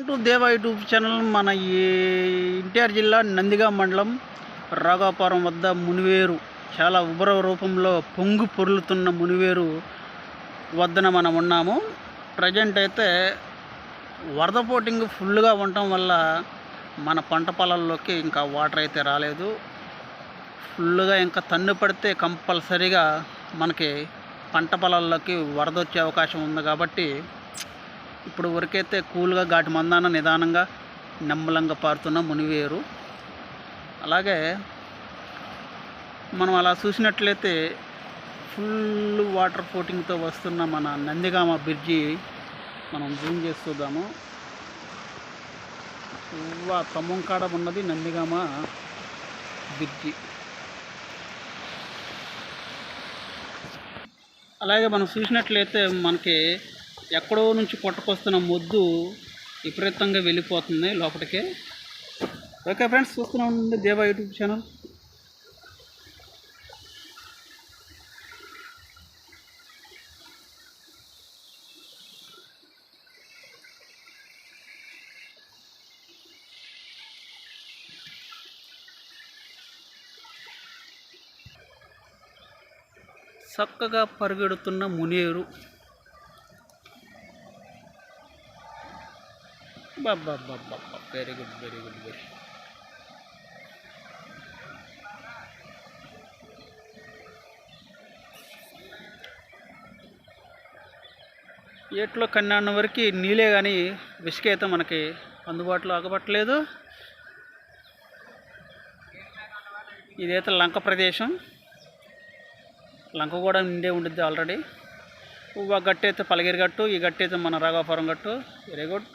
దేవా YouTube channel. మన ఈ ఎన్టీఆర్ జిల్లా నందిగామ మండలం రాఘవాపురం వద్ద మునివేరు చాలా ఉగ్ర రూపంలో పొంగు పొర్లుతున్న మునివేరు వద్దన మనం ఉన్నాము. ప్రజెంట్ అయితే వరద పోటింగ్ ఫుల్గా ఉండటం వల్ల మన పంట పొలాల్లోకి ఇంకా వాటర్ అయితే రాలేదు. ఫుల్గా ఇంకా తన్ను పడితే కంపల్సరీగా మనకి పంట పొలాల్లోకి వరద వచ్చే అవకాశం ఉంది. కాబట్టి ఇప్పుడు వరకైతే కూల్గా ఘాటి మందాన నిదానంగా నెమ్మలంగా పారుతున్న మునివేరు. అలాగే మనం అలా చూసినట్లయితే ఫుల్ వాటర్ పోటింగ్తో వస్తున్న మన నందిగామ బ్రిడ్జి మనం జూమ్ చేసి చూద్దాము. ఖమ్మం కాడ ఉన్నది నందిగామ బ్రిడ్జి. అలాగే మనం చూసినట్లయితే మనకి ఎక్కడో నుంచి కొట్టుకొస్తున్న మొద్దు విపరీతంగా వెళ్ళిపోతుంది లోపలికి. ఓకే ఫ్రెండ్స్, చూస్తూనే ఉండండి దేవా యూట్యూబ్ ఛానల్. చక్కగా పరుగెడుతున్న మునివేరు. బాబా వెరీ గుడ్ వెరీ. ఏట్లో కన్నాన్న వరకు నీళ్ళే కానీ ఇసుక అయితే మనకి అందుబాటులో ఆగబట్టలేదు. ఇదైతే లంక ప్రదేశం. లంక కూడా నిండే ఉండిద్ది ఆల్రెడీ. గట్టు అయితే పలగిరి గట్టు, ఈ గట్టు అయితే మన రాఘవాపురం గట్టు. Very good.